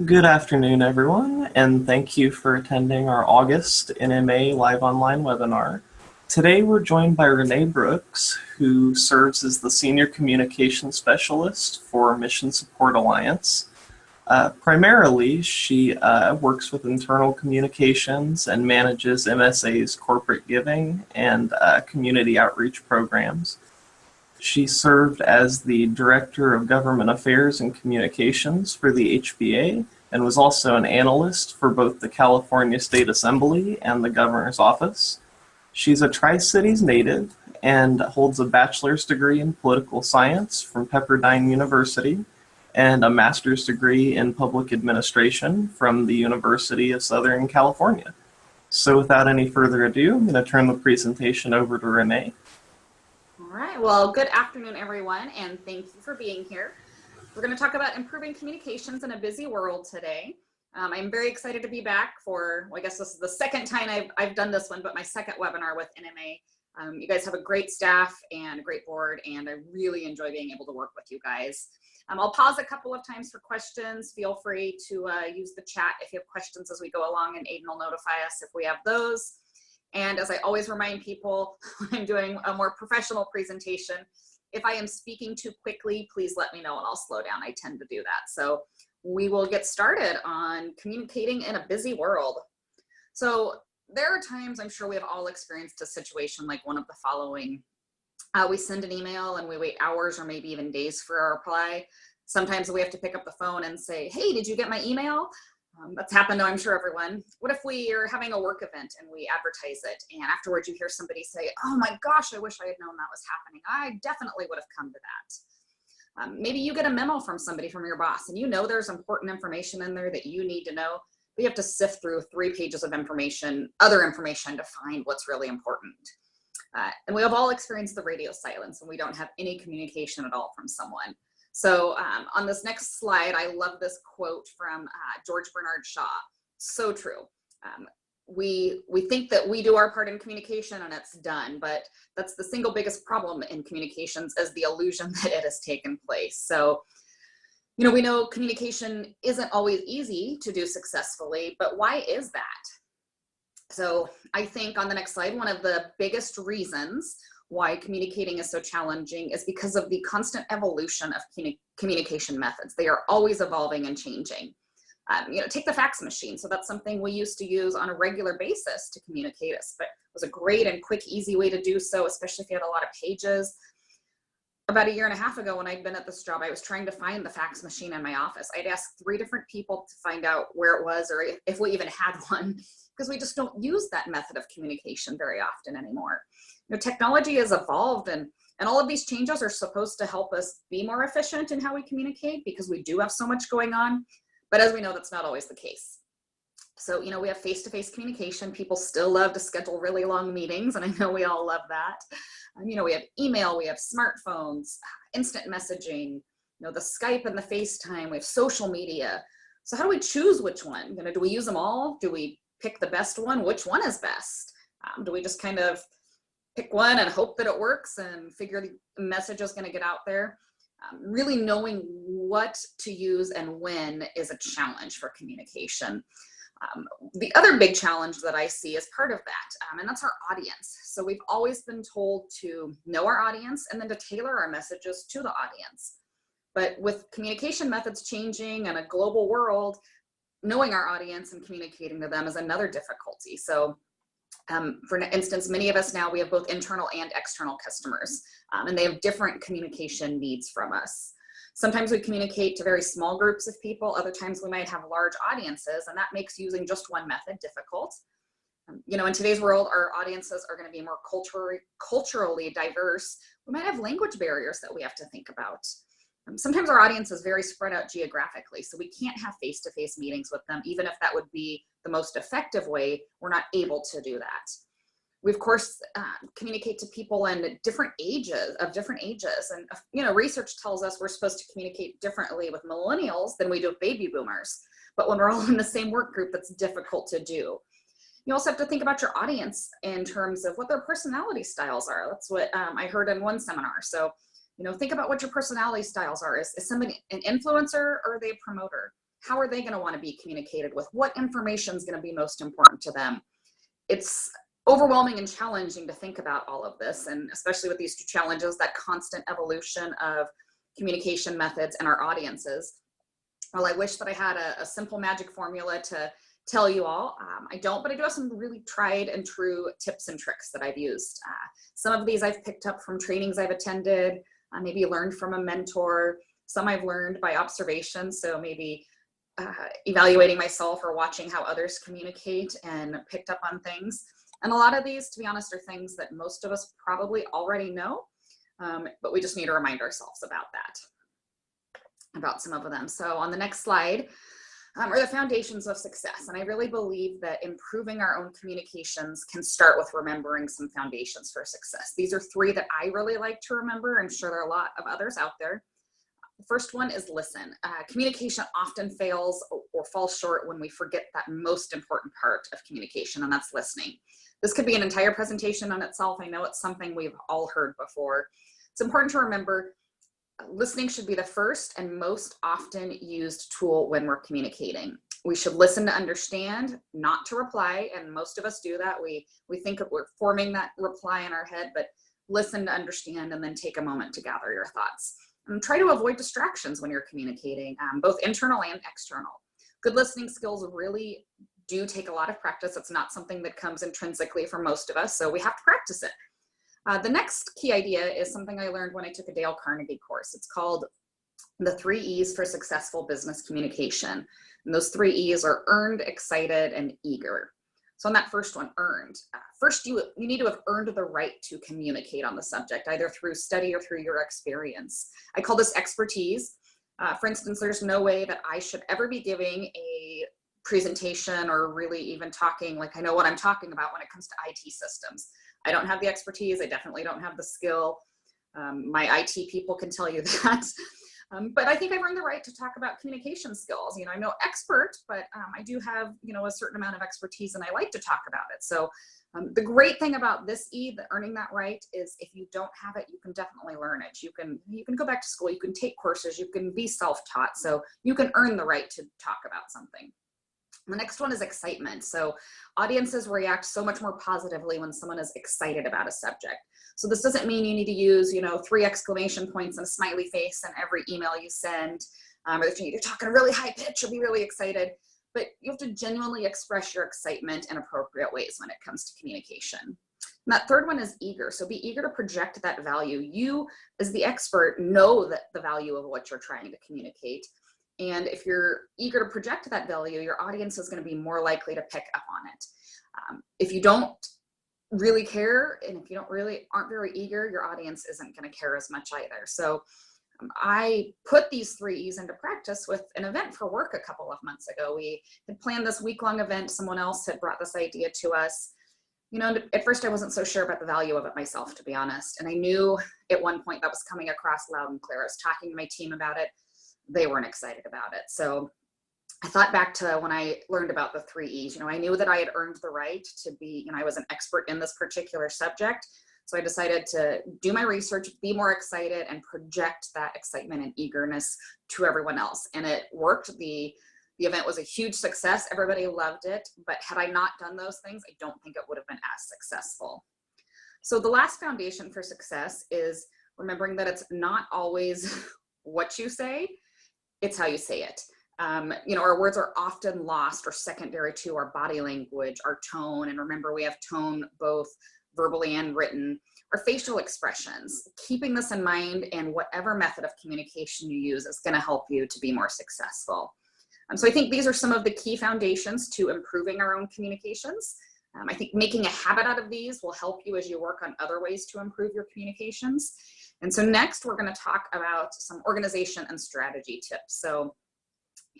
Good afternoon, everyone, and thank you for attending our August NMA Live Online webinar. Today, we're joined by Reneé Brooks, who serves as the Senior Communications Specialist for Mission Support Alliance. Primarily, she works with internal communications and manages MSA's corporate giving and community outreach programs. She served as the Director of Government Affairs and Communications for the HBA and was also an analyst for both the California State Assembly and the Governor's Office. She's a Tri-Cities native and holds a bachelor's degree in political science from Pepperdine University and a master's degree in public administration from the University of Southern California. So without any further ado, I'm going to turn the presentation over to Reneé. All right, well, good afternoon, everyone, and thank you for being here. We're going to talk about improving communications in a busy world today. I'm very excited to be back for, well, I guess this is the second time I've done this one, but my second webinar with NMA. You guys have a great staff and a great board, and I really enjoy being able to work with you guys. I'll pause a couple of times for questions. Feel free to use the chat if you have questions as we go along, and Aiden will notify us if we have those. And as I always remind people when I'm doing a more professional presentation, if I am speaking too quickly, please let me know and I'll slow down. I tend to do that. So we will get started on communicating in a busy world. So there are times, I'm sure we have all experienced a situation like one of the following. We send an email and we wait hours or maybe even days for a reply. Sometimes we have to pick up the phone and say, hey, did you get my email? That's happened to, I'm sure, everyone. What if we are having a work event and we advertise it and afterwards you hear somebody say, oh my gosh, I wish I had known that was happening. I definitely would have come to that. Maybe you get a memo from somebody from your boss and you know there's important information in there that you need to know, but you have to sift through 3 pages of information, other information, to find what's really important. And we have all experienced the radio silence and we don't have any communication at all from someone. So on this next slide, I love this quote from George Bernard Shaw. So true. We think that we do our part in communication and it's done, but that's the single biggest problem in communications, is the illusion that it has taken place. So, you know, we know communication isn't always easy to do successfully, but why is that? So I think on the next slide, one of the biggest reasons why communicating is so challenging is because of the constant evolution of communication methods. They are always evolving and changing. You know, take the fax machine. So that's something we used to use on a regular basis to communicate. It was a great and quick, easy way to do so, especially if you had a lot of pages. About 1.5 years ago, when I'd been at this job, I was trying to find the fax machine in my office. I'd asked 3 different people to find out where it was or if we even had one, because we just don't use that method of communication very often anymore. You know, technology has evolved, and all of these changes are supposed to help us be more efficient in how we communicate, because we do have so much going on. But as we know, that's not always the case. So, you know, we have face-to-face communication. People still love to schedule really long meetings, and I know we all love that. You know, we have email, we have smartphones, instant messaging, you know, the Skype and the FaceTime, we have social media. So how do we choose which one? You know, do we use them all? Do we pick the best one? Which one is best? Do we just kind of pick one and hope that it works and figure the message is going to get out there? Really knowing what to use and when is a challenge for communication. The other big challenge that I see is part of that, and that's our audience. So we've always been told to know our audience and then to tailor our messages to the audience. But with communication methods changing and a global world, knowing our audience and communicating to them is another difficulty. So for instance, many of us now, we have both internal and external customers, and they have different communication needs from us. Sometimes we communicate to very small groups of people. Other times we might have large audiences, and that makes using just one method difficult. You know, in today's world, our audiences are going to be more culturally diverse. We might have language barriers that we have to think about. Sometimes our audience is very spread out geographically, so we can't have face-to-face meetings with them, even if that would be the most effective way. We're not able to do that. We, of course, communicate to people in different ages, and you know, research tells us we're supposed to communicate differently with millennials than we do with baby boomers. But when we're all in the same work group, that's difficult to do. You also have to think about your audience in terms of what their personality styles are. That's what I heard in one seminar. So, you know, think about what your personality styles are. Is somebody an influencer or are they a promoter? how are they going to want to be communicated with? What information is going to be most important to them? It's overwhelming and challenging to think about all of this, and especially with these two challenges, that constant evolution of communication methods and our audiences. Well, I wish that I had a simple magic formula to tell you all. I don't, but I do have some really tried and true tips and tricks that I've used. Some of these I've picked up from trainings I've attended, maybe learned from a mentor. Some I've learned by observation, so maybe evaluating myself or watching how others communicate and picked up on things. And a lot of these, to be honest, are things that most of us probably already know, but we just need to remind ourselves about some of them. So on the next slide are the foundations of success. And I really believe that improving our own communications can start with remembering some foundations for success. These are three that I really like to remember. I'm sure there are a lot of others out there. The first one is listen. Communication often fails or falls short when we forget that most important part of communication, and that's listening. This could be an entire presentation on itself. I know it's something we've all heard before. It's important to remember listening should be the first and most often used tool when we're communicating. We should listen to understand, not to reply, and most of us do that. We think we're forming that reply in our head, but listen to understand and then take a moment to gather your thoughts. And try to avoid distractions when you're communicating, both internal and external. Good listening skills really do take a lot of practice. It's not something that comes intrinsically for most of us, so we have to practice it. The next key idea is something I learned when I took a Dale Carnegie course. It's called the 3 E's for successful business communication. And those 3 E's are earned, excited, and eager. So on that first one, earned. First, you need to have earned the right to communicate on the subject, either through study or through your experience. I call this expertise. For instance, there's no way that I should ever be giving a presentation or really even talking like I know what I'm talking about when it comes to IT systems. I don't have the expertise. I definitely don't have the skill. My IT people can tell you that. But I think I've earned the right to talk about communication skills. I'm no expert, but I do have, a certain amount of expertise and I like to talk about it. So the great thing about this E, the earning that right, is if you don't have it, you can definitely learn it. You can go back to school, you can take courses, you can be self-taught. So you can earn the right to talk about something. The next one is excitement. So audiences react so much more positively when someone is excited about a subject. So this doesn't mean you need to use, 3 exclamation points and a smiley face in every email you send, or that you need to talk in a really high pitch or be really excited, but you have to genuinely express your excitement in appropriate ways when it comes to communication. And that third one is eager. So be eager to project that value. You, as the expert, know that the value of what you're trying to communicate. And if you're eager to project that value, your audience is going to be more likely to pick up on it. If you don't really care, and if you aren't very eager, your audience isn't going to care as much either. So I put these 3 E's into practice with an event for work a couple of months ago. We had planned this week-long event. Someone else had brought this idea to us. At first I wasn't so sure about the value of it myself, to be honest. And I knew at one point that was coming across loud and clear. I was talking to my team about it. They weren't excited about it. So I thought back to when I learned about the 3 E's. I knew that I had earned the right to be, I was an expert in this particular subject. So I decided to do my research, be more excited, and project that excitement and eagerness to everyone else. And it worked. The event was a huge success. Everybody loved it. But had I not done those things, I don't think it would have been as successful. So the last foundation for success is remembering that it's not always what you say, it's how you say it. Our words are often lost or secondary to our body language, our tone. And remember, we have tone both verbally and written, our facial expressions. Keeping this in mind, and whatever method of communication you use is going to help you to be more successful. So I think these are some of the key foundations to improving our own communications. I think making a habit out of these will help you as you work on other ways to improve your communications. And so next, we're going to talk about some organization and strategy tips. So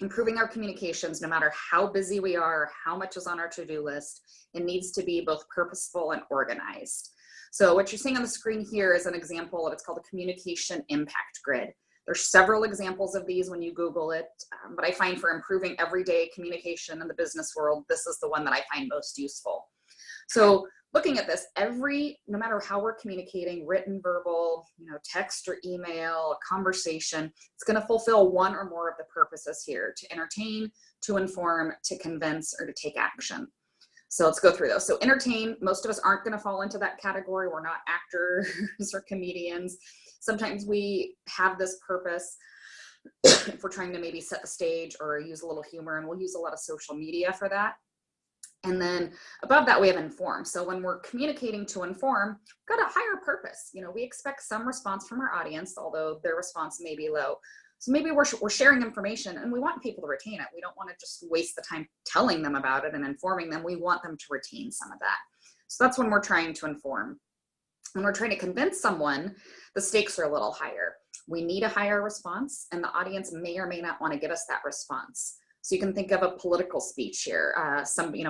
improving our communications, no matter how busy we are, how much is on our to-do list, it needs to be both purposeful and organized. So what you're seeing on the screen here is an example of, it's called a communication impact grid. There's several examples of these when you Google it, but I find for improving everyday communication in the business world, this is the one that I find most useful. So looking at this, no matter how we're communicating, written, verbal, text or email, a conversation, it's going to fulfill one or more of the purposes here: to entertain, to inform, to convince, or to take action. So let's go through those. So entertain, most of us aren't going to fall into that category. We're not actors or comedians. Sometimes we have this purpose if we're trying to maybe set the stage or use a little humor, and we'll use a lot of social media for that. And then above that, we have inform. So when we're communicating to inform, we've got a higher purpose. We expect some response from our audience, although their response may be low. So maybe we're sharing information and we want people to retain it. We don't want to just waste the time telling them about it and informing them. We want them to retain some of that. So that's when we're trying to inform. When we're trying to convince someone, the stakes are a little higher. We need a higher response, and the audience may or may not want to give us that response. So you can think of a political speech here, a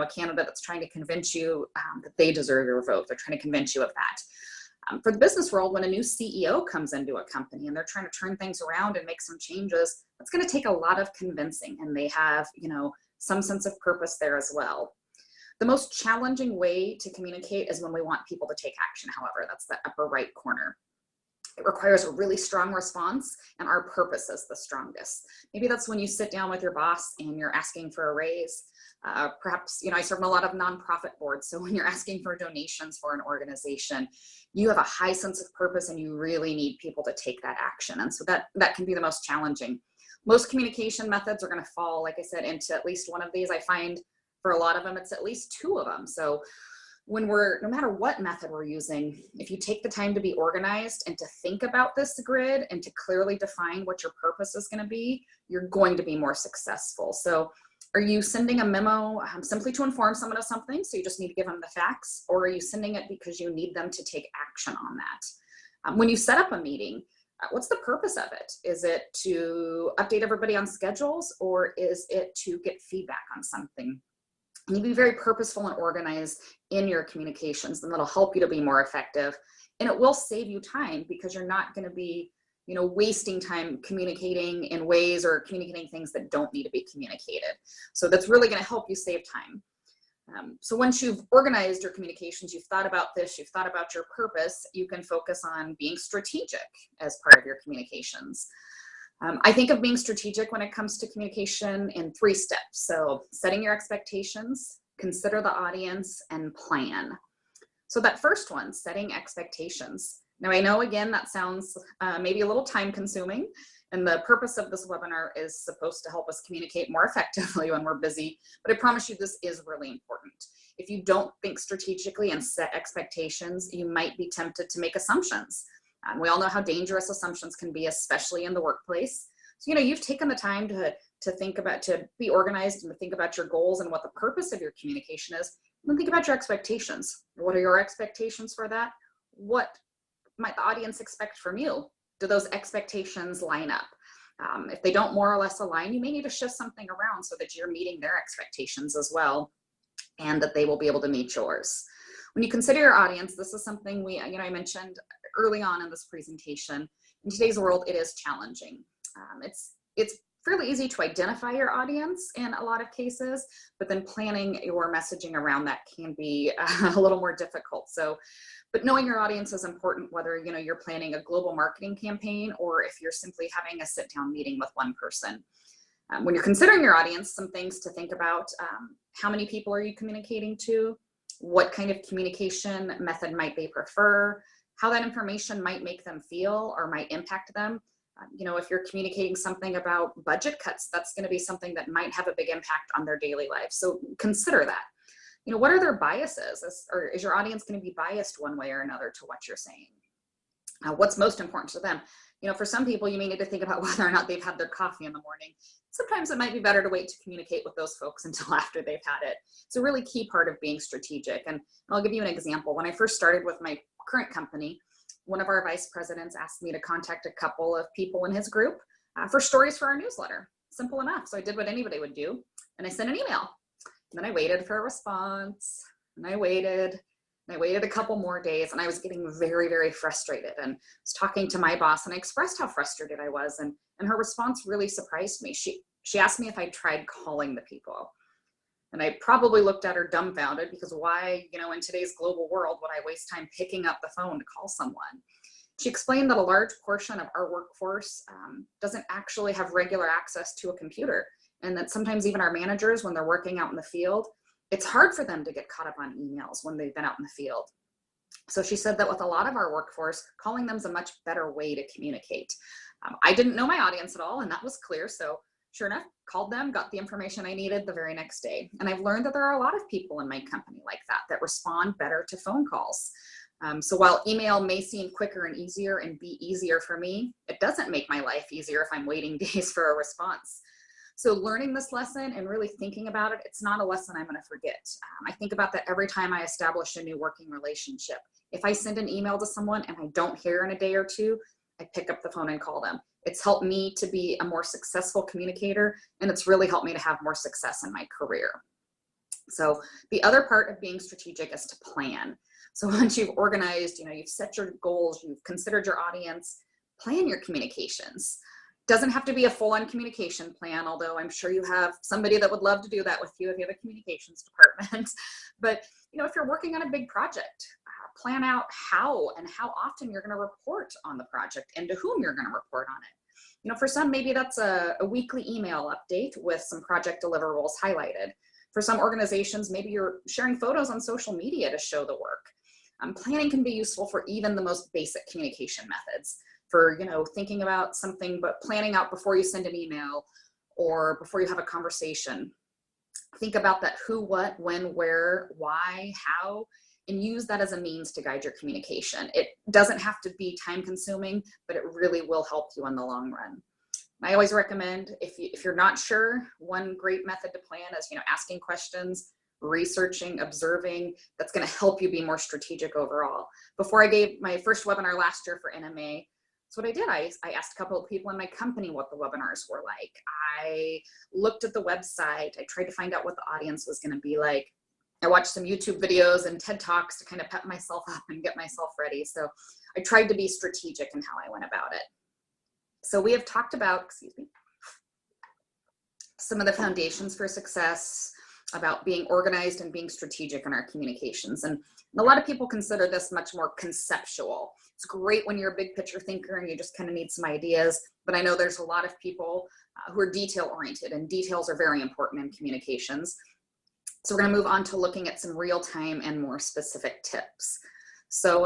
candidate that's trying to convince you that they deserve your vote. They're trying to convince you of that. For the business world, when a new CEO comes into a company and they're trying to turn things around and make some changes, that's going to take a lot of convincing, and they have, some sense of purpose there as well. The most challenging way to communicate is when we want people to take action. However, that's the upper right corner. It requires a really strong response, and our purpose is the strongest. Maybe that's when you sit down with your boss and you're asking for a raise. Perhaps, I serve on a lot of nonprofit boards. So when you're asking for donations for an organization, you have a high sense of purpose and you really need people to take that action. And so that can be the most challenging. Most communication methods are going to fall, like I said, into at least one of these. I find for a lot of them, it's at least two of them. So no matter what method we're using, if you take the time to be organized and to think about this grid and to clearly define what your purpose is going to be, you're going to be more successful. So are you sending a memo simply to inform someone of something, so you just need to give them the facts, or are you sending it because you need them to take action on that? When you set up a meeting, what's the purpose of it? Is it to update everybody on schedules, or is it to get feedback on something? And you be very purposeful and organized in your communications, and that'll help you to be more effective. And it will save you time, because you're not going to be, wasting time communicating in ways or communicating things that don't need to be communicated. So that's really going to help you save time. So once you've organized your communications, you've thought about this, you've thought about your purpose, you can focus on being strategic as part of your communications. I think of being strategic when it comes to communication in 3 steps. So setting your expectations, consider the audience, and plan. So that first one, setting expectations. Now I know, again, that sounds maybe a little time consuming, and the purpose of this webinar is supposed to help us communicate more effectively when we're busy, but I promise you this is really important. If you don't think strategically and set expectations, you might be tempted to make assumptions. We all know how dangerous assumptions can be, especially in the workplace. So, you've taken the time to be organized and to think about your goals and what the purpose of your communication is. And then think about your expectations. What are your expectations for that? What might the audience expect from you? Do those expectations line up? If they don't more or less align, you may need to shift something around so that you're meeting their expectations as well, and that they will be able to meet yours. When you consider your audience, this is something I mentioned early on in this presentation. In today's world, it is challenging. It's fairly easy to identify your audience in a lot of cases, but then planning your messaging around that can be a little more difficult. But knowing your audience is important, whether you're planning a global marketing campaign or if you're simply having a sit-down meeting with one person. When you're considering your audience, some things to think about: how many people are you communicating to? What kind of communication method might they prefer? How that information might make them feel or might impact them. If you're communicating something about budget cuts, that's going to be something that might have a big impact on their daily lives. So consider that. What are their biases? Or is your audience going to be biased one way or another to what you're saying? What's most important to them? For some people, you may need to think about whether or not they've had their coffee in the morning. Sometimes it might be better to wait to communicate with those folks until after they've had it. It's a really key part of being strategic. And I'll give you an example. When I first started with my current company, one of our vice presidents asked me to contact a couple of people in his group for stories for our newsletter. Simple enough. So I did what anybody would do, and I sent an email. And then I waited for a response, and I waited a couple more days, and I was getting very, very frustrated, and was talking to my boss, and I expressed how frustrated I was, and her response really surprised me. She asked me if I tried calling the people. And I probably looked at her dumbfounded, because why, in today's global world, would I waste time picking up the phone to call someone? She explained that a large portion of our workforce doesn't actually have regular access to a computer, and that sometimes even our managers, when they're working out in the field, it's hard for them to get caught up on emails when they've been out in the field. So she said that with a lot of our workforce, calling them is a much better way to communicate. I didn't know my audience at all, and that was clear. So sure enough, called them, got the information I needed the very next day. And I've learned that there are a lot of people in my company like that respond better to phone calls. So while email may seem quicker and easier and be easier for me, it doesn't make my life easier if I'm waiting days for a response. So learning this lesson and really thinking about it, it's not a lesson I'm going to forget. I think about that every time I establish a new working relationship. If I send an email to someone and I don't hear in a day or two, I pick up the phone and call them. It's helped me to be a more successful communicator, and it's really helped me to have more success in my career. So the other part of being strategic is to plan. So once you've organized, you've set your goals, you've considered your audience, plan your communications. Doesn't have to be a full-on communication plan, although I'm sure you have somebody that would love to do that with you if you have a communications department. But if you're working on a big project, plan out how and how often you're going to report on the project and to whom you're going to report on it. For some, maybe that's a weekly email update with some project deliverables highlighted. For some organizations, maybe you're sharing photos on social media to show the work. Planning can be useful for even the most basic communication methods. For thinking about something, but planning out before you send an email or before you have a conversation. Think about that who, what, when, where, why, how, and use that as a means to guide your communication. It doesn't have to be time consuming, but it really will help you in the long run. I always recommend, if you're not sure, one great method to plan is asking questions, researching, observing. That's going to help you be more strategic overall. Before I gave my first webinar last year for NMA, that's what I did. I asked a couple of people in my company what the webinars were like. I looked at the website. I tried to find out what the audience was going to be like. I watched some YouTube videos and TED Talks to kind of pep myself up and get myself ready. So I tried to be strategic in how I went about it. So we have talked about, some of the foundations for success, about being organized and being strategic in our communications. And a lot of people consider this much more conceptual. It's great when you're a big picture thinker and you just kind of need some ideas, but I know there's a lot of people who are detail oriented, and details are very important in communications. So we're going to move on to looking at some real time and more specific tips. So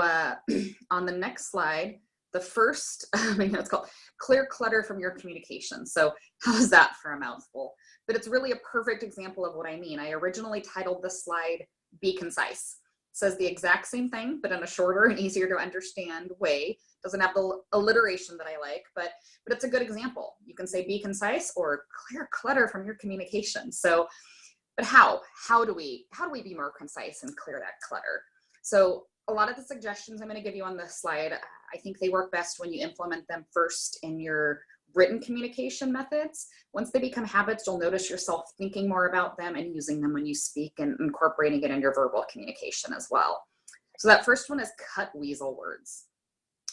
on the next slide, the first, it's called clear clutter from your communication. So how's that for a mouthful? But it's really a perfect example of what I mean. I originally titled this slide, Be Concise. It says the exact same thing, but in a shorter and easier to understand way. Doesn't have the alliteration that I like, but it's a good example. You can say be concise or clear clutter from your communication. So, but how do we be more concise and clear that clutter? So a lot of the suggestions I'm going to give you on this slide, I think they work best when you implement them first in your written communication methods. Once they become habits, you'll notice yourself thinking more about them and using them when you speak and incorporating it in your verbal communication as well. So that first one is cut weasel words.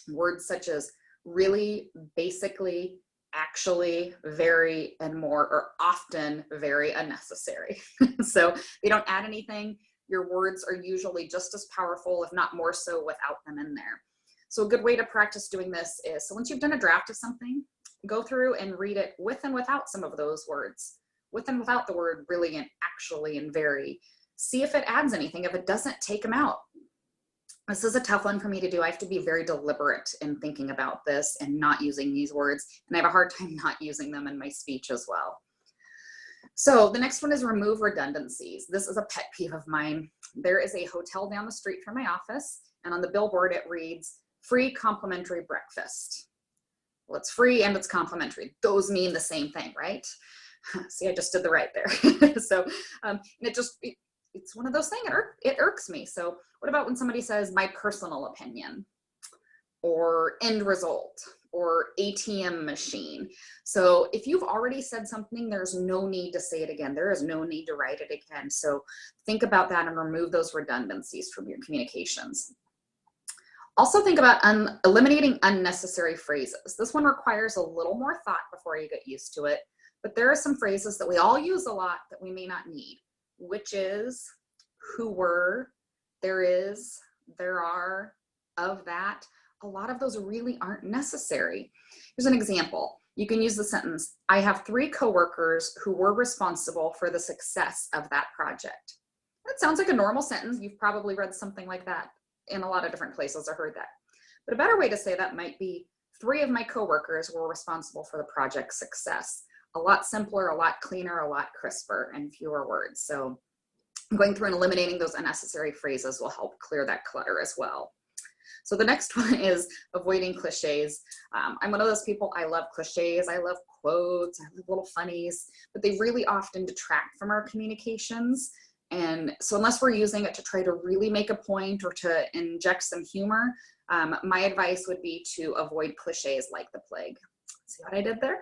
Words such as really, basically, actually, very, and more are often very unnecessary. So they don't add anything. Your words are usually just as powerful, if not more so, without them in there. So a good way to practice doing this is, so once you've done a draft of something, go through and read it with and without some of those words, with and without the word really and actually and very. See if it adds anything. If it doesn't, take them out. This is a tough one for me to do. I have to be very deliberate in thinking about this and not using these words. And I have a hard time not using them in my speech as well. So the next one is remove redundancies. This is a pet peeve of mine. There is a hotel down the street from my office, and on the billboard it reads, free complimentary breakfast. Well, it's free and it's complimentary. Those mean the same thing, right? See, I just did the right there. So and it's one of those things, it irks me. So what about when somebody says my personal opinion, or end result, or ATM machine? So if you've already said something, there's no need to say it again. There is no need to write it again. So think about that and remove those redundancies from your communications. Also think about eliminating unnecessary phrases. This one requires a little more thought before you get used to it, but there are some phrases that we all use a lot that we may not need. which is, who were, there is, there are, of that. A lot of those really aren't necessary. Here's an example. You can use the sentence, I have 3 coworkers who were responsible for the success of that project. That sounds like a normal sentence. You've probably read something like that in a lot of different places or heard that. But a better way to say that might be 3 of my coworkers were responsible for the project's success. A lot simpler, a lot cleaner, a lot crisper, and fewer words. So going through and eliminating those unnecessary phrases will help clear that clutter as well. So the next one is avoiding cliches. I'm one of those people, I love cliches, I love quotes, I love little funnies, but they really often detract from our communications. And so unless we're using it to try to really make a point or to inject some humor, my advice would be to avoid cliches like the plague. See what I did there?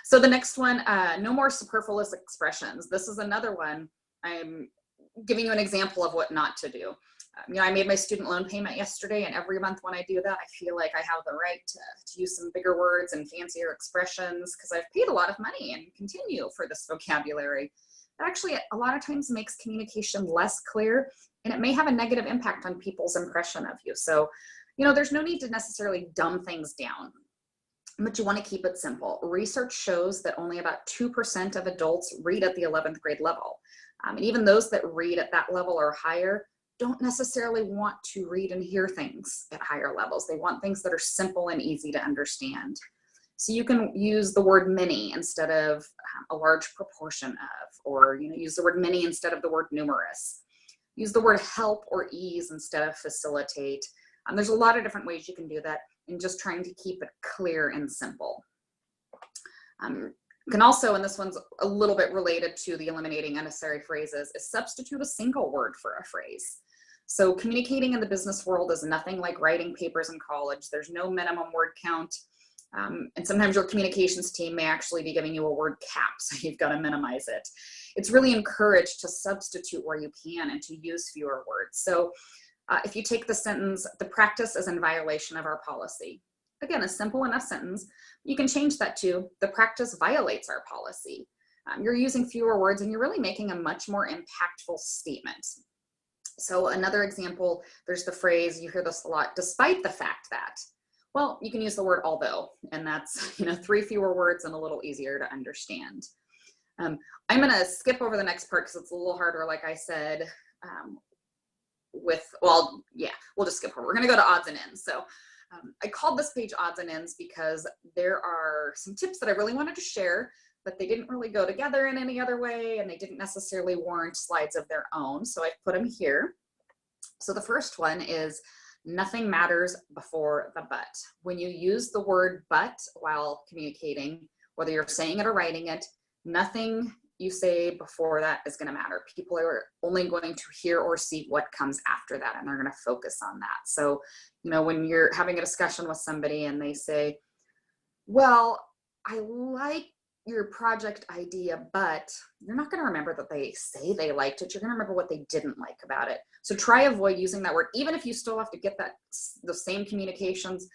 So the next one, no more superfluous expressions. This is another one. I'm giving you an example of what not to do. You know, I made my student loan payment yesterday, and every month when I do that, I feel like I have the right to use some bigger words and fancier expressions because I've paid a lot of money and continue for this vocabulary. That actually a lot of times makes communication less clear, and it may have a negative impact on people's impression of you. So, you know, there's no need to necessarily dumb things down, but you want to keep it simple. Research shows that only about 2% of adults read at the 11th grade level. And even those that read at that level or higher don't necessarily want to read and hear things at higher levels. They want things that are simple and easy to understand. So you can use the word many instead of a large proportion of, or use the word many instead of the word numerous. Use the word help or ease instead of facilitate. There's a lot of different ways you can do that in just trying to keep it clear and simple. You can also, and this one's a little bit related to the eliminating unnecessary phrases, is substitute a single word for a phrase. So communicating in the business world is nothing like writing papers in college. There's no minimum word count. And sometimes your communications team may actually be giving you a word cap, so you've got to minimize it. It's really encouraged to substitute where you can and to use fewer words. So if you take the sentence, the practice is in violation of our policy. Again, a simple enough sentence. You can change that to, the practice violates our policy. You're using fewer words and you're really making a much more impactful statement. So another example, there's the phrase, you hear this a lot, despite the fact that. Well, you can use the word although, and that's 3 fewer words and a little easier to understand. I'm going to skip over the next part because it's a little harder, like I said, we'll just skip over. We're going to go to odds and ends. So I called this page odds and ends because there are some tips that I really wanted to share, but they didn't really go together in any other way, and they didn't necessarily warrant slides of their own. So I've put them here. So the first one is nothing matters before the but. When you use the word but while communicating, whether you're saying it or writing it, nothing you say before that is going to matter. People are only going to hear or see what comes after that, and they're going to focus on that. So, when you're having a discussion with somebody and they say, well, I like your project idea, but you're not going to remember that they say they liked it. You're going to remember what they didn't like about it. So try avoid using that word. Even if you still have to get the same communications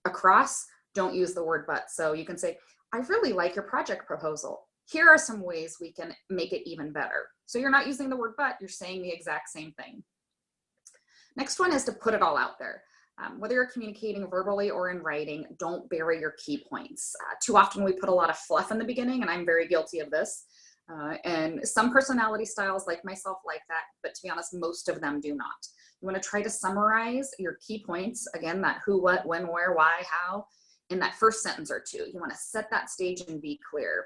across, don't use the word but. So you can say, I really like your project proposal. Here are some ways we can make it even better. So you're not using the word but, you're saying the exact same thing. Next one is to put it all out there. Whether you're communicating verbally or in writing, don't bury your key points. Too often we put a lot of fluff in the beginning, and I'm very guilty of this. And some personality styles like myself like that, but to be honest, most of them do not. You want to try to summarize your key points, again, that who, what, when, where, why, how, in that first sentence or two. You want to set that stage and be clear.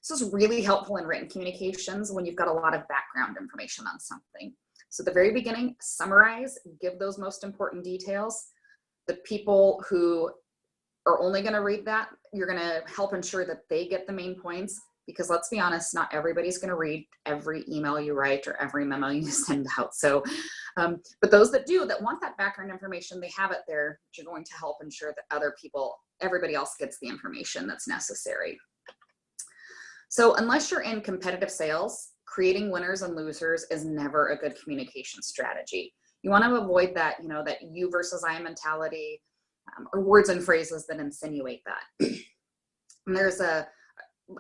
This is really helpful in written communications when you've got a lot of background information on something. So at the very beginning, summarize, give those most important details. The people who are only going to read that, you're going to help ensure that they get the main points, because let's be honest, not everybody's going to read every email you write or every memo you send out. So, but those that do, that want that background information, they have it there. You're going to help ensure that everybody else gets the information that's necessary. So unless you're in competitive sales, creating winners and losers is never a good communication strategy. You want to avoid that, that you versus I mentality, or words and phrases that insinuate that. And there's a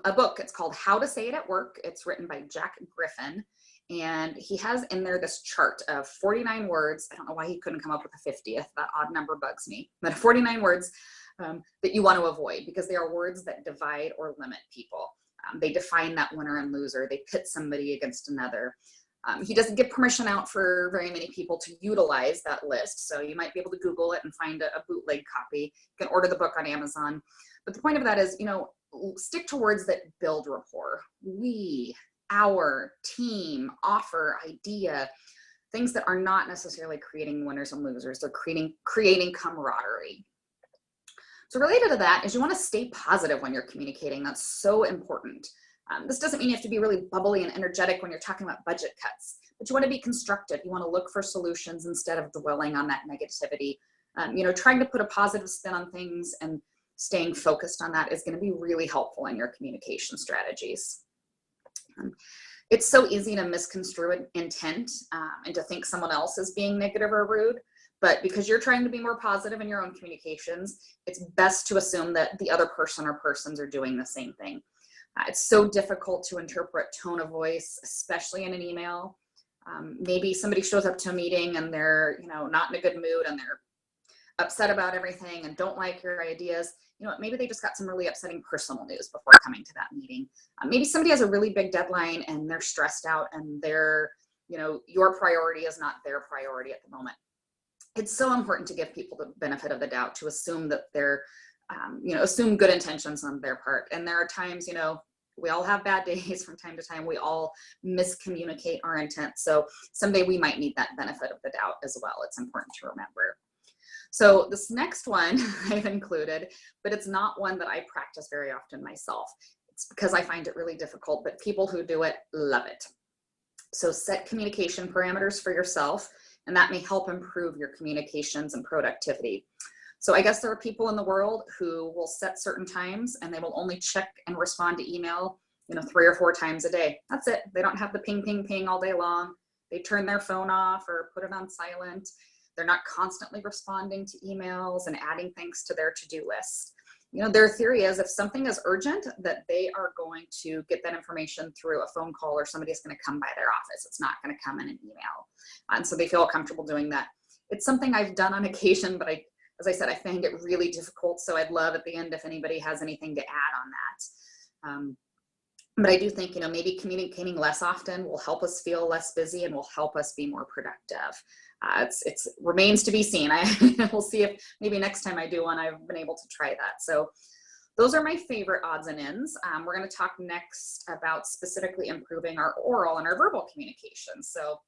a book. It's called How to Say It at Work. It's written by Jack Griffin. And he has in there this chart of 49 words. I don't know why he couldn't come up with a 50th. That odd number bugs me. But 49 words that you want to avoid, because they are words that divide or limit people. They define that winner and loser. They pit somebody against another. He doesn't give permission out for very many people to utilize that list. So you might be able to Google it and find a bootleg copy. You can order the book on Amazon. But the point of that is, you know, stick to words that build rapport. We, our, team, offer, idea, things that are not necessarily creating winners and losers. They're creating camaraderie. So related to that is you want to stay positive when you're communicating. That's so important. This doesn't mean you have to be really bubbly and energetic when you're talking about budget cuts, but you want to be constructive. You want to look for solutions instead of dwelling on that negativity. You know, trying to put a positive spin on things and staying focused on that is going to be really helpful in your communication strategies. It's so easy to misconstrue intent and to think someone else is being negative or rude. But because you're trying to be more positive in your own communications, it's best to assume that the other person or persons are doing the same thing. It's so difficult to interpret tone of voice, especially in an email. Maybe somebody shows up to a meeting and they're, you know, not in a good mood and they're upset about everything and don't like your ideas. You know, maybe they just got some really upsetting personal news before coming to that meeting. Maybe somebody has a really big deadline and they're stressed out and they're, you know, your priority is not their priority at the moment. It's so important to give people the benefit of the doubt, to assume that they're, you know, assume good intentions on their part. And there are times, you know, we all have bad days from time to time. We all miscommunicate our intent. So someday we might need that benefit of the doubt as well. It's important to remember. So this next one I've included, but it's not one that I practice very often myself. It's because I find it really difficult, but people who do it love it. So set communication parameters for yourself, and that may help improve your communications and productivity. So I guess there are people in the world who will set certain times and they will only check and respond to email, you know, 3 or 4 times a day. That's it. They don't have the ping, ping, ping all day long. They turn their phone off or put it on silent. They're not constantly responding to emails and adding things to their to-do list. You know, their theory is if something is urgent, that they are going to get that information through a phone call or somebody's going to come by their office. It's not going to come in an email. And so they feel comfortable doing that. It's something I've done on occasion, but as I said, I find it really difficult. So I'd love at the end if anybody has anything to add on that. But I do think, you know, maybe communicating less often will help us feel less busy and will help us be more productive. It remains to be seen. We'll see if maybe next time I do one, I've been able to try that. So those are my favorite odds and ends. We're going to talk next about specifically improving our oral and our verbal communication. So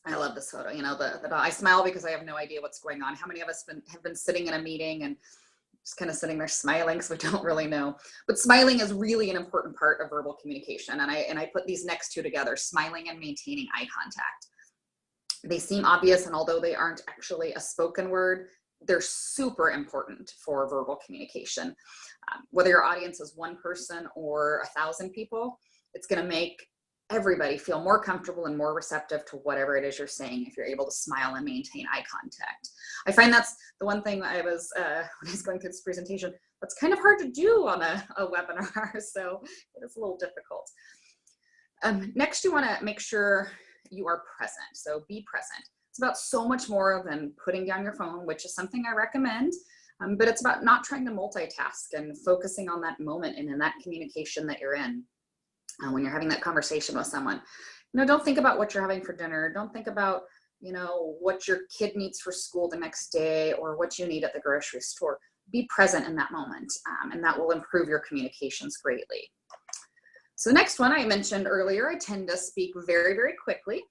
I love this photo. You know, I smile because I have no idea what's going on. How many of us have been sitting in a meeting and just kind of sitting there smiling because we don't really know. But smiling is really an important part of verbal communication. And I put these next two together, smiling and maintaining eye contact. They seem obvious, and although they aren't actually a spoken word, they're super important for verbal communication. Whether your audience is 1 person or 1,000 people, it's going to make everybody feel more comfortable and more receptive to whatever it is you're saying if you're able to smile and maintain eye contact. I find that's the one thing I was, when I was going through this presentation, that's kind of hard to do on a webinar, so it's a little difficult. Next, you want to make sure you are present, so be present. It's about so much more than putting down your phone, which is something I recommend, but it's about not trying to multitask and focusing on that moment and in that communication that you're in. When you're having that conversation with someone, you know, don't think about what you're having for dinner. Don't think about, you know, what your kid needs for school the next day or what you need at the grocery store. Be present in that moment, and that will improve your communications greatly. So the next one I mentioned earlier, I tend to speak very, very quickly,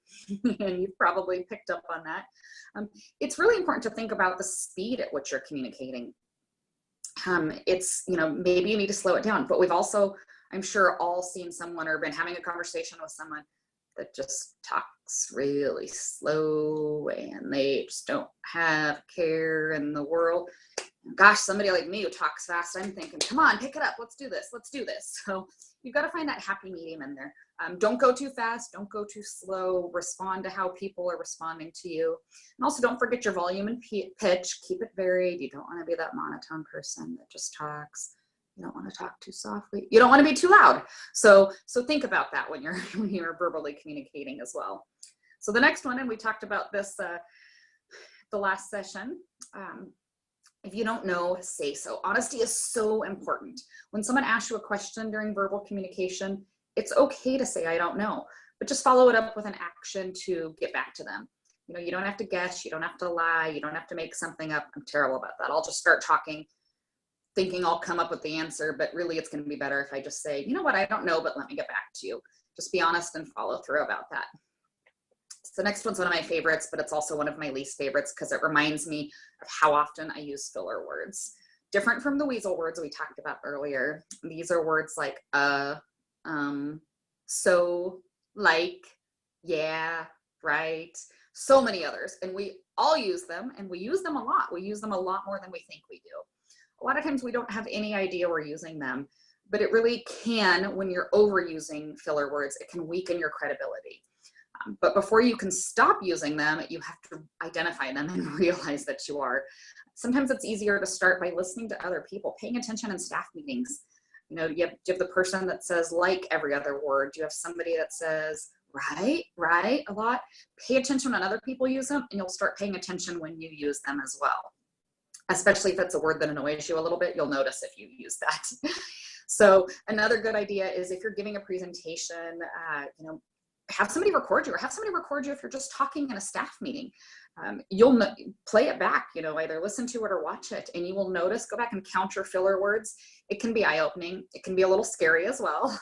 and you've probably picked up on that. It's really important to think about the speed at which you're communicating. It's, you know, maybe you need to slow it down, but we've also, I'm sure, all seen someone or been having a conversation with someone that just talks really slow and they just don't have care in the world. Gosh, somebody like me who talks fast, I'm thinking, come on, pick it up. Let's do this. Let's do this. So you've got to find that happy medium in there. Don't go too fast. Don't go too slow. Respond to how people are responding to you. And also don't forget your volume and pitch. Keep it varied. You don't want to be that monotone person that just talks You don't want to talk too softly. You don't want to be too loud. So think about that when you're verbally communicating as well. So the next one, and we talked about this the last session. If you don't know, say so. Honesty is so important. When someone asks you a question during verbal communication, it's okay to say, I don't know, but just follow it up with an action to get back to them. You know, you don't have to guess, you don't have to lie, you don't have to make something up. I'm terrible about that. I'll just start talking, thinking I'll come up with the answer, but really it's going to be better if I just say, you know what, I don't know, but let me get back to you. Just be honest and follow through about that. So the next one's one of my favorites, but it's also one of my least favorites because it reminds me of how often I use filler words. Different from the weasel words we talked about earlier. These are words like so, like, yeah, right, so many others. And we all use them, and we use them a lot. We use them a lot more than we think we do. A lot of times we don't have any idea we're using them, but it really can, when you're overusing filler words, it can weaken your credibility. But before you can stop using them, you have to identify them and realize that you are. Sometimes it's easier to start by listening to other people, paying attention in staff meetings. You know, you have the person that says like every other word. You have somebody that says right a lot. Pay attention when other people use them, and you'll start paying attention when you use them as well. Especially if it's a word that annoys you a little bit, you'll notice if you use that. So another good idea is if you're giving a presentation, you know, have somebody record you, or have somebody record you if you're just talking in a staff meeting. You'll play it back, you know, either listen to it or watch it, and you will notice, go back and count your filler words. It can be eye-opening. It can be a little scary as well.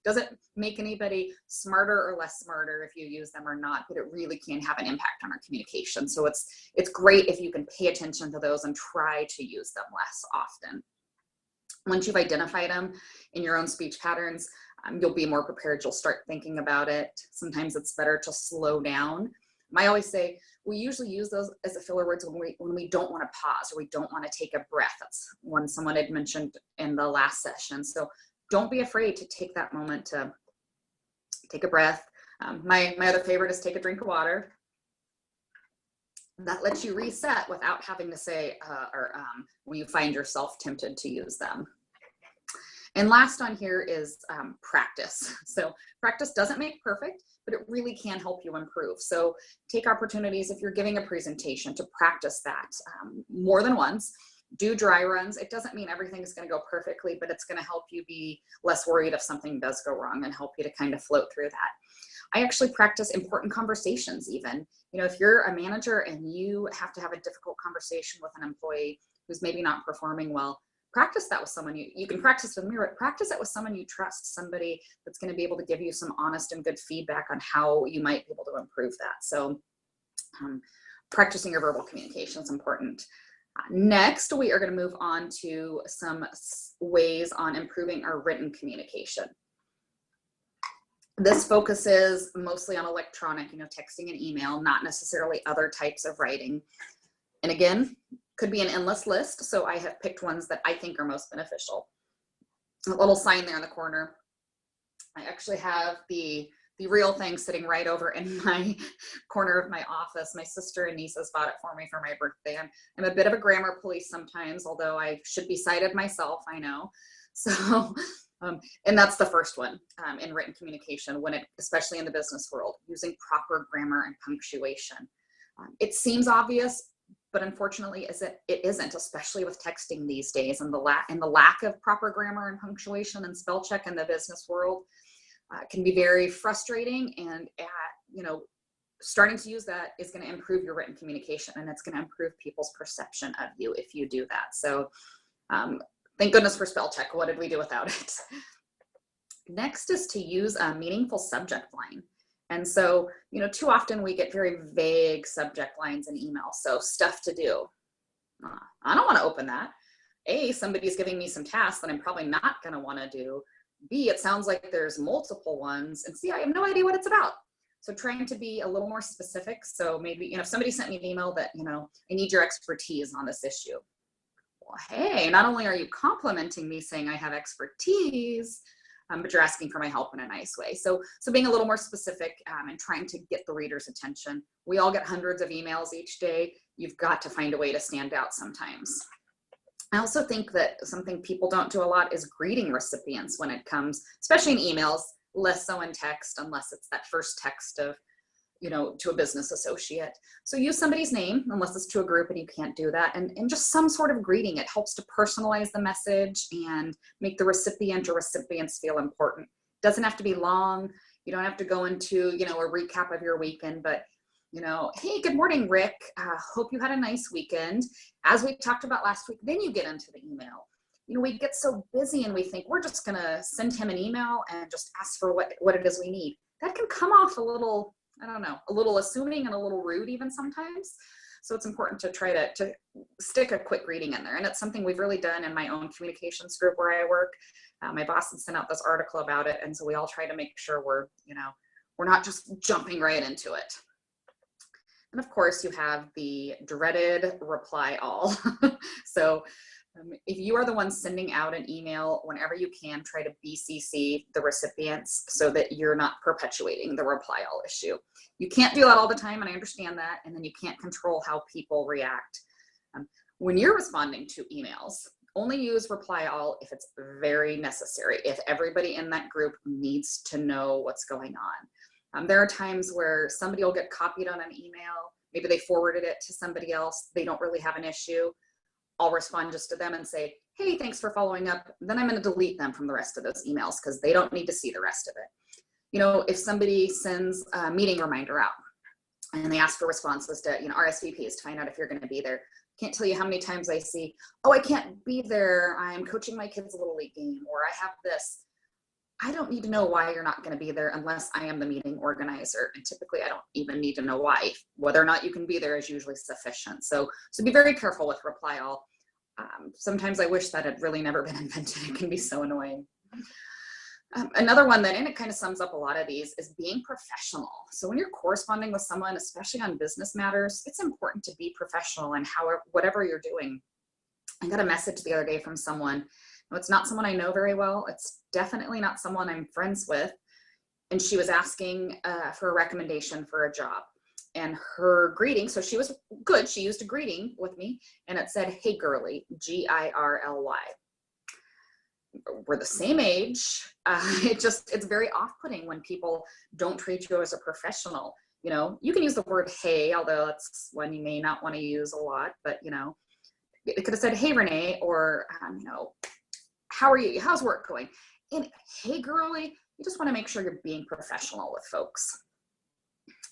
Doesn't make anybody smarter or less smarter if you use them or not, but it really can have an impact on our communication. So it's great if you can pay attention to those and try to use them less often. Once you've identified them in your own speech patterns, you'll be more prepared. You'll start thinking about it. Sometimes it's better to slow down. I always say we usually use those as a filler words when we don't want to pause or we don't want to take a breath. That's one someone had mentioned in the last session. So don't be afraid to take that moment to take a breath. My other favorite is take a drink of water. That lets you reset without having to say when you find yourself tempted to use them. And last on here is practice. So practice doesn't make perfect, but it really can help you improve. So take opportunities if you're giving a presentation to practice that more than once. Do dry runs. It doesn't mean everything is going to go perfectly, but it's going to help you be less worried if something does go wrong and help you to kind of float through that. I actually practice important conversations even. You know, if you're a manager and you have to have a difficult conversation with an employee who's maybe not performing well, practice that with someone you can practice with me, but practice it with someone you trust, somebody that's going to be able to give you some honest and good feedback on how you might be able to improve that. So practicing your verbal communication is important. Next, we are going to move on to some ways on improving our written communication. This focuses mostly on electronic, you know, texting and email, not necessarily other types of writing. And again, could be an endless list, so I have picked ones that I think are most beneficial. A little sign there in the corner. I actually have the real thing sitting right over in my corner of my office. My sister and nieces bought it for me for my birthday. I'm a bit of a grammar police sometimes, although I should be cited myself, I know. So, and that's the first one in written communication, especially in the business world, using proper grammar and punctuation. It seems obvious, but unfortunately it isn't, especially with texting these days, and the lack of proper grammar and punctuation and spell check in the business world can be very frustrating. And you know, starting to use that is going to improve your written communication, and it's going to improve people's perception of you if you do that. So thank goodness for spell check. What did we do without it? Next is to use a meaningful subject line. And so, you know, too often we get very vague subject lines in email. So stuff to do. I don't want to open that. A, somebody's giving me some tasks that I'm probably not going to want to do. B, it sounds like there's multiple ones. And C, I have no idea what it's about. So trying to be a little more specific. So maybe, you know, if somebody sent me an email that, you know, I need your expertise on this issue. Well, hey, not only are you complimenting me saying I have expertise, but you're asking for my help in a nice way. So being a little more specific and trying to get the reader's attention. We all get hundreds of emails each day. You've got to find a way to stand out sometimes. I also think that something people don't do a lot is greeting recipients when it comes, especially in emails, less so in text, unless it's that first text of, to a business associate. So use somebody's name, unless it's to a group and you can't do that, and just some sort of greeting. It helps to personalize the message and make the recipient or recipients feel important. Doesn't have to be long. You don't have to go into, a recap of your weekend, but hey, good morning, Rick. Hope you had a nice weekend. As we talked about last week, then you get into the email. We get so busy and we think we're just going to send him an email and just ask for what it is we need. That can come off a little, a little assuming and a little rude even sometimes. So it's important to try to stick a quick greeting in there. And it's something we've really done in my own communications group where I work. My boss had sent out this article about it. And so we all try to make sure we're not just jumping right into it. And of course, you have the dreaded reply all. So if you are the one sending out an email, whenever you can, try to BCC the recipients so that you're not perpetuating the reply all issue. You can't do that all the time, and I understand that, and then you can't control how people react. When you're responding to emails, only use reply all if it's very necessary, if everybody in that group needs to know what's going on. There are times where somebody will get copied on an email, maybe they forwarded it to somebody else, they don't really have an issue. I'll respond just to them and say, hey, thanks for following up. Then I'm going to delete them from the rest of those emails because they don't need to see the rest of it. If somebody sends a meeting reminder out and they ask for responses to, RSVPs to find out if you're going to be there, can't tell you how many times I see, oh, I can't be there. I'm coaching my kids' Little League game, or I have this. I don't need to know why you're not going to be there unless I am the meeting organizer. And typically I don't even need to know why. Whether or not you can be there is usually sufficient. So be very careful with reply all. Sometimes I wish that had really never been invented. It can be so annoying. Another one and it kind of sums up a lot of these, is being professional. So when you're corresponding with someone, especially on business matters, it's important to be professional in whatever you're doing. I got a message the other day from someone. It's not someone I know very well. It's definitely not someone I'm friends with. And she was asking for a recommendation for a job. And her greeting, so she was good. She used a greeting with me and it said, hey, girly, Girly. We're the same age. It's very off-putting when people don't treat you as a professional. You can use the word hey, although that's one you may not want to use a lot, but it could have said, hey, Renee, or, how are you? How's work going? And hey, girly, you just want to make sure you're being professional with folks.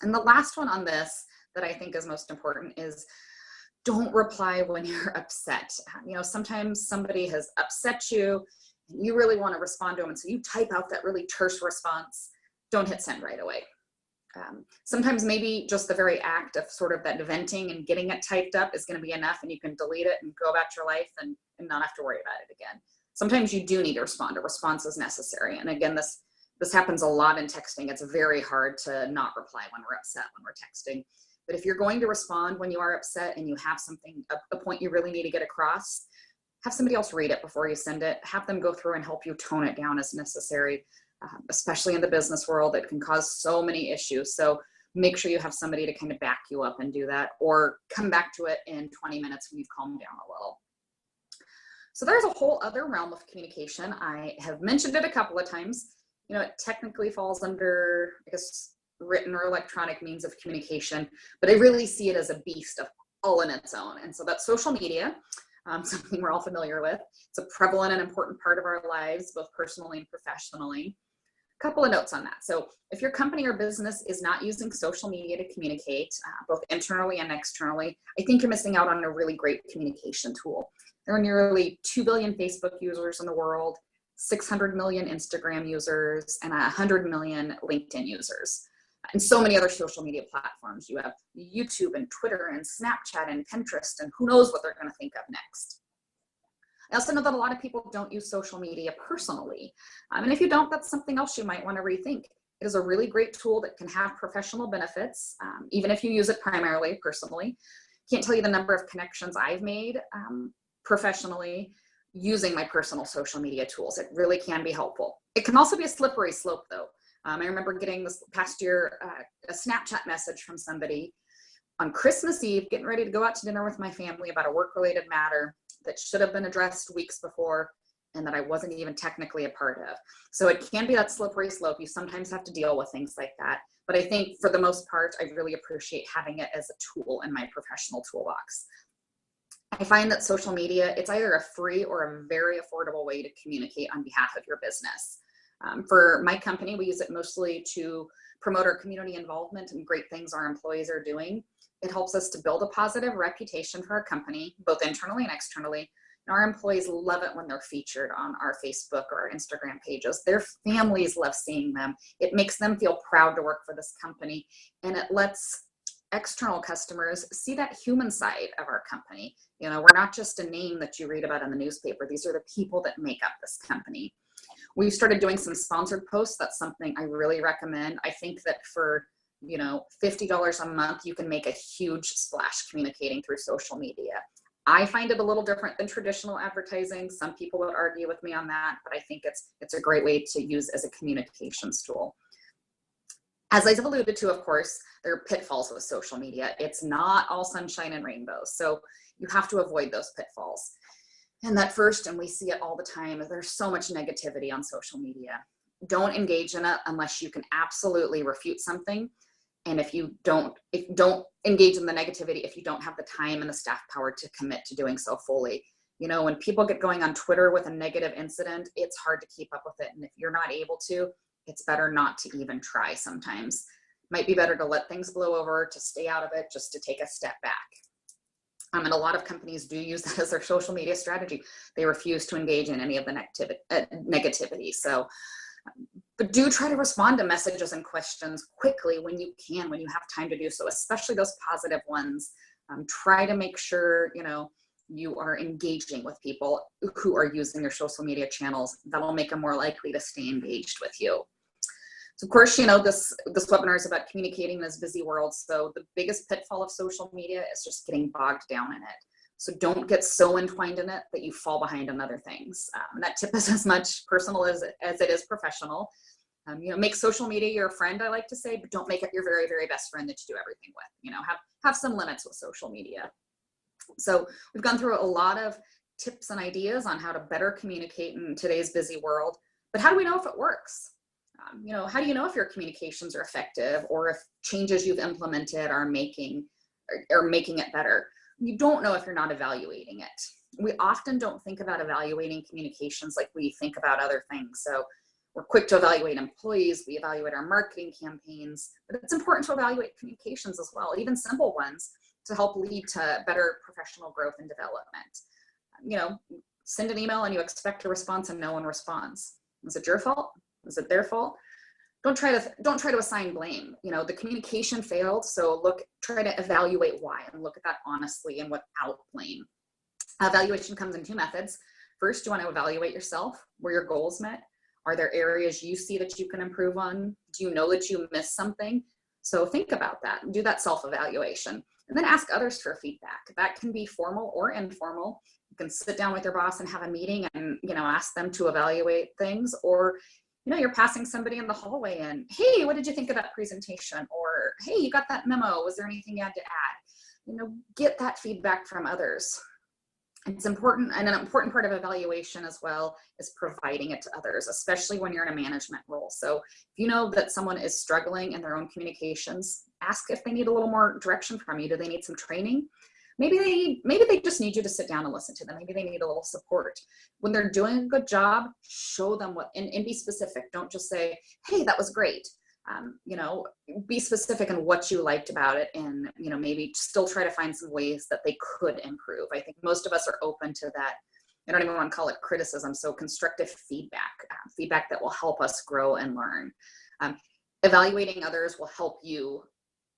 And the last one on this that I think is most important is don't reply when you're upset. Sometimes somebody has upset you and you really want to respond to them. And so you type out that really terse response. Don't hit send right away. Sometimes maybe just the very act of sort of that venting and getting it typed up is going to be enough, and you can delete it and go back to your life and not have to worry about it again. Sometimes you do need to respond. A response is necessary. And again, this happens a lot in texting. It's very hard to not reply when we're upset when we're texting. But if you're going to respond when you are upset and you have something, a point you really need to get across, have somebody else read it before you send it. Have them go through and help you tone it down as necessary, especially in the business world. It can cause so many issues. So make sure you have somebody to kind of back you up and do that, or come back to it in 20 minutes when you've calmed down a little. So there's a whole other realm of communication. I have mentioned it a couple of times. It technically falls under, I guess, written or electronic means of communication, but I really see it as a beast of all in its own. And so that's social media, something we're all familiar with. It's a prevalent and important part of our lives, both personally and professionally. A couple of notes on that. So if your company or business is not using social media to communicate, both internally and externally, I think you're missing out on a really great communication tool. There are nearly 2 billion Facebook users in the world, 600 million Instagram users, and 100 million LinkedIn users, and so many other social media platforms. You have YouTube and Twitter and Snapchat and Pinterest, and who knows what they're going to think of next. I also know that a lot of people don't use social media personally. And if you don't, that's something else you might want to rethink. It is a really great tool that can have professional benefits, even if you use it primarily personally. Can't tell you the number of connections I've made professionally using my personal social media tools. It really can be helpful. It can also be a slippery slope though. I remember getting this past year a Snapchat message from somebody on Christmas Eve, getting ready to go out to dinner with my family about a work-related matter. that should have been addressed weeks before and that I wasn't even technically a part of. So it can be that slippery slope. You sometimes have to deal with things like that. But I think for the most part, I really appreciate having it as a tool in my professional toolbox. I find that social media, it's either a free or a very affordable way to communicate on behalf of your business. For my company, we use it mostly to promote our community involvement and great things our employees are doing. It helps us to build a positive reputation for our company, both internally and externally. And our employees love it when they're featured on our Facebook or our Instagram pages. Their families love seeing them. It makes them feel proud to work for this company, and it lets external customers see that human side of our company. You know, we're not just a name that you read about in the newspaper. These are the people that make up this company. We started doing some sponsored posts. That's something I really recommend. I think that for, you know, $50 a month, you can make a huge splash communicating through social media. I find it a little different than traditional advertising. Some people would argue with me on that, but I think it's a great way to use as a communications tool. As I've alluded to, of course, there are pitfalls with social media. It's not all sunshine and rainbows. So you have to avoid those pitfalls. And that first, and we see it all the time, is there's so much negativity on social media. Don't engage in it unless you can absolutely refute something. And if don't engage in the negativity if you don't have the time and the staff power to commit to doing so fully. You know, when people get going on Twitter with a negative incident, it's hard to keep up with it. And if you're not able to, it's better not to even try sometimes. Might be better to let things blow over, to stay out of it, just to take a step back. And a lot of companies do use that as their social media strategy. They refuse to engage in any of the negativity. So, but do try to respond to messages and questions quickly when you can, when you have time to do so, especially those positive ones. Try to make sure, you know, you are engaging with people who are using your social media channels. That'll make them more likely to stay engaged with you. So of course, you know, this webinar is about communicating in this busy world. So the biggest pitfall of social media is just getting bogged down in it. So don't get so entwined in it that you fall behind on other things. That tip is as much personal as it is professional. You know, make social media your friend, I like to say, but don't make it your very, very best friend that you do everything with. You know, have some limits with social media. So we've gone through a lot of tips and ideas on how to better communicate in today's busy world, but how do we know if it works? You know, how do you know if your communications are effective or if changes you've implemented are making it better? You don't know if you're not evaluating it. We often don't think about evaluating communications like we think about other things. So we're quick to evaluate employees, we evaluate our marketing campaigns, but it's important to evaluate communications as well, even simple ones, to help lead to better professional growth and development. You know, send an email and you expect a response and no one responds. Is it your fault? Is it their fault? Don't try to assign blame. You know, the communication failed, so try to evaluate why and look at that honestly and without blame. Evaluation comes in two methods. First, you want to evaluate yourself. Were your goals met? Are there areas you see that you can improve on? Do you know that you missed something? So think about that and do that self-evaluation. And then ask others for feedback. That can be formal or informal. You can sit down with your boss and have a meeting and, you know, ask them to evaluate things, or, you know, you're passing somebody in the hallway and, hey, what did you think of that presentation? Or, hey, you got that memo. Was there anything you had to add? You know, get that feedback from others. It's important, and an important part of evaluation as well is providing it to others, especially when you're in a management role. So if you know that someone is struggling in their own communications, ask if they need a little more direction from you. Do they need some training? Maybe they just need you to sit down and listen to them. Maybe they need a little support. When they're doing a good job, show them what, and be specific. Don't just say, hey, that was great. You know, be specific in what you liked about it, and, you know, maybe still try to find some ways that they could improve. I think most of us are open to that. I don't even want to call it criticism. So constructive feedback, feedback that will help us grow and learn. Evaluating others will help you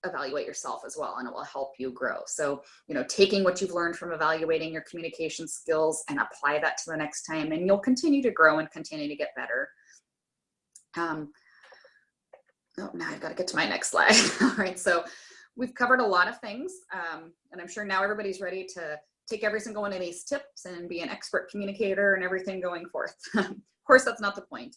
evaluate yourself as well, and it will help you grow. So, you know, taking what you've learned from evaluating your communication skills and apply that to the next time, and you'll continue to grow and continue to get better. Oh, now I've got to get to my next slide. All right, so we've covered a lot of things, and I'm sure now everybody's ready to take every single one of these tips and be an expert communicator and everything going forth. Of course, that's not the point.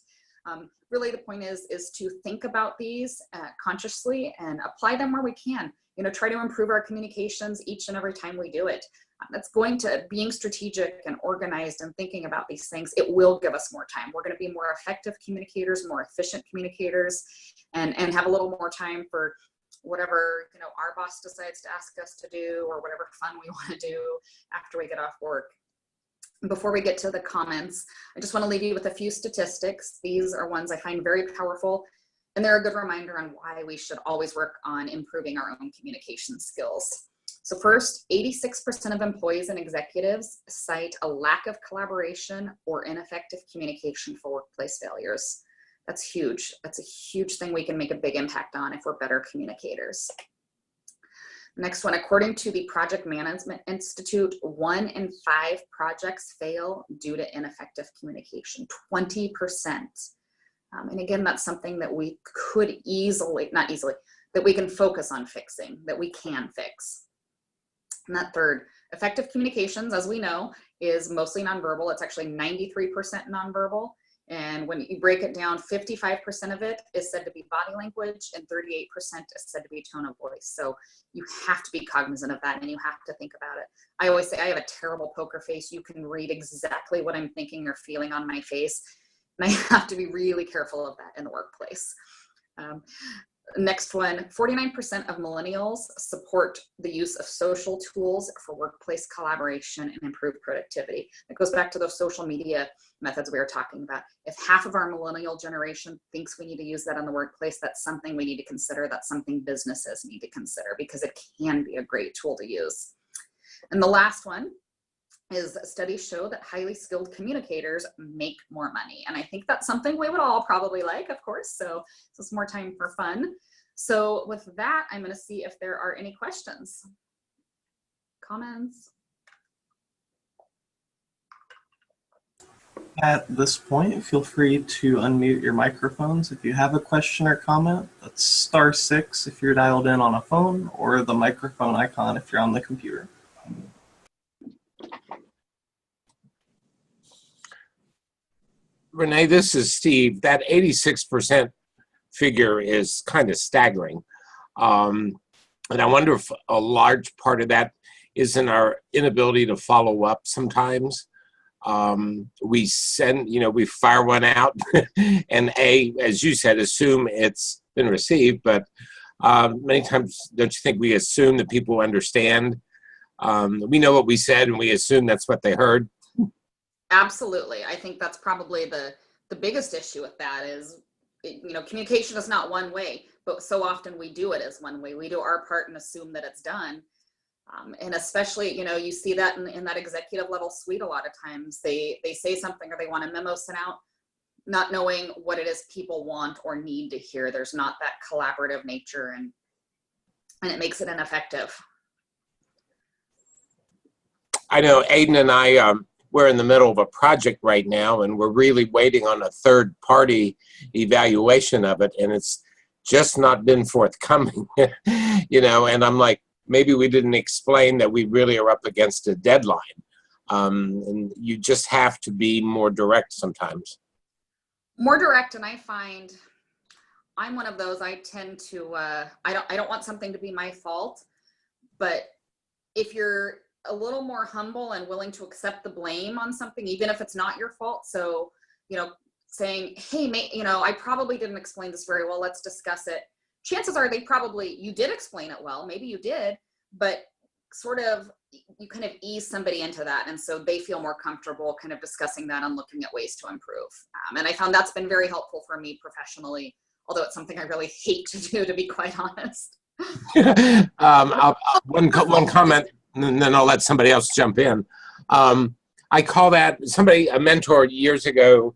Really, the point is to think about these consciously and apply them where we can. You know, try to improve our communications each and every time we do it. That's going to, being strategic and organized and thinking about these things, it will give us more time. We're going to be more effective communicators, more efficient communicators, and have a little more time for whatever, you know, our boss decides to ask us to do, or whatever fun we want to do after we get off work. Before we get to the comments, I just want to leave you with a few statistics. These are ones I find very powerful, and they're a good reminder on why we should always work on improving our own communication skills. So first, 86% of employees and executives cite a lack of collaboration or ineffective communication for workplace failures. That's huge. That's a huge thing we can make a big impact on if we're better communicators. Next one, according to the Project Management Institute, 1 in 5 projects fail due to ineffective communication, 20%. And again, that's something that we could easily, not easily, that we can focus on fixing, that we can fix. And that third, effective communications, as we know, is mostly nonverbal. It's actually 93% nonverbal. And when you break it down, 55% of it is said to be body language and 38% is said to be tone of voice. So you have to be cognizant of that and you have to think about it. I always say I have a terrible poker face. You can read exactly what I'm thinking or feeling on my face. And I have to be really careful of that in the workplace. Next one, 49% of millennials support the use of social tools for workplace collaboration and improved productivity. It goes back to those social media methods we were talking about. If half of our millennial generation thinks we need to use that in the workplace, that's something we need to consider. That's something businesses need to consider because it can be a great tool to use. And the last one is studies show that highly skilled communicators make more money. And I think that's something we would all probably like, of course. So it's more time for fun. So with that, I'm going to see if there are any questions, comments. At this point, feel free to unmute your microphones. If you have a question or comment, that's *6 if you're dialed in on a phone, or the microphone icon if you're on the computer. Reneé, this is Steve. That 86% figure is kind of staggering. And I wonder if a large part of that is in our inability to follow up sometimes. We send, we fire one out and as you said, assume it's been received, but many times don't you think we assume that people understand? We know what we said and we assume that's what they heard. Absolutely. I think that's probably the biggest issue with that is, communication is not one way, but so often we do it as one way. We do our part and assume that it's done. And especially, you see that in that executive level suite a lot of times. They say something or they want a memo sent out, not knowing what it is people want or need to hear. There's not that collaborative nature and it makes it ineffective. I know Aiden and I, we're in the middle of a project right now and we're really waiting on a third party evaluation of it. And it's just not been forthcoming, and I'm like, maybe we didn't explain that we really are up against a deadline. And you just have to be more direct sometimes. More direct. And I find I'm one of those, I tend to, I don't want something to be my fault, but if you're a little more humble and willing to accept the blame on something, even if it's not your fault. So, saying, hey, mate, I probably didn't explain this very well. Let's discuss it. Chances are you did explain it well. Maybe you did, but sort of, you kind of ease somebody into that. And so they feel more comfortable kind of discussing that and looking at ways to improve. And I found that's been very helpful for me professionally, although it's something I really hate to do, to be quite honest. One comment, and then I'll let somebody else jump in. I call that, a mentor years ago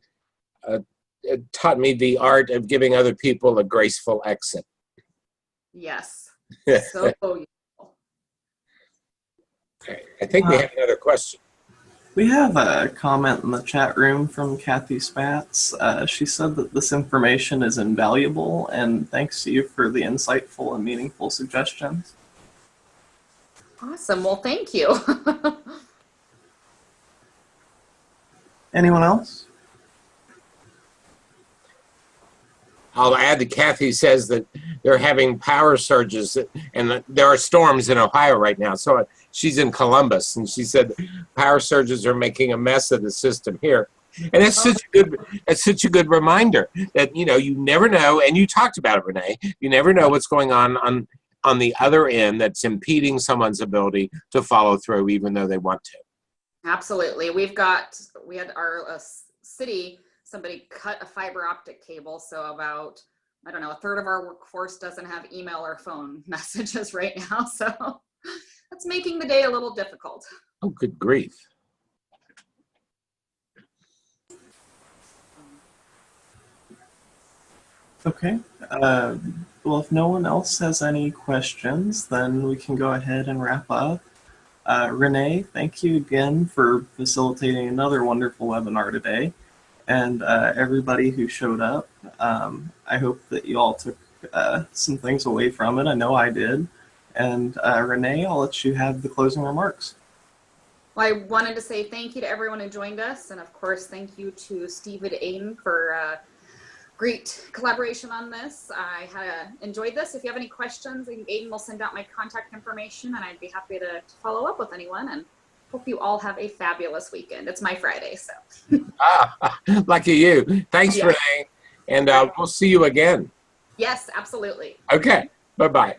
taught me the art of giving other people a graceful exit. Yes. So useful. Okay, I think we have another question. We have a comment in the chat room from Kathy Spatz. She said that this information is invaluable and thanks to you for the insightful and meaningful suggestions. Awesome. Well, thank you. Anyone else? I'll add that Kathy says that they're having power surges, and there are storms in Ohio right now. So she's in Columbus, and she said power surges are making a mess of the system here. And that's such a good reminder that, you know, you never know, and you talked about it, Reneé, you never know what's going on the other end that's impeding someone's ability to follow through even though they want to. Absolutely. We had our city, somebody cut a fiber optic cable, so about, I don't know, a third of our workforce doesn't have email or phone messages right now, so that's making the day a little difficult. Oh, good grief. Okay. Well, if no one else has any questions, then we can go ahead and wrap up. Reneé, thank you again for facilitating another wonderful webinar today. And everybody who showed up, I hope that you all took some things away from it. I know I did. And Reneé, I'll let you have the closing remarks. Well, I wanted to say thank you to everyone who joined us. And of course, thank you to Steve and Aiden for great collaboration on this. I enjoyed this. If you have any questions, Aiden will send out my contact information, and I'd be happy to follow up with anyone. And hope you all have a fabulous weekend. It's my Friday, so. Lucky you. Thanks, Yeah. Reneé. And we'll see you again. Yes, absolutely. Okay. Bye-bye.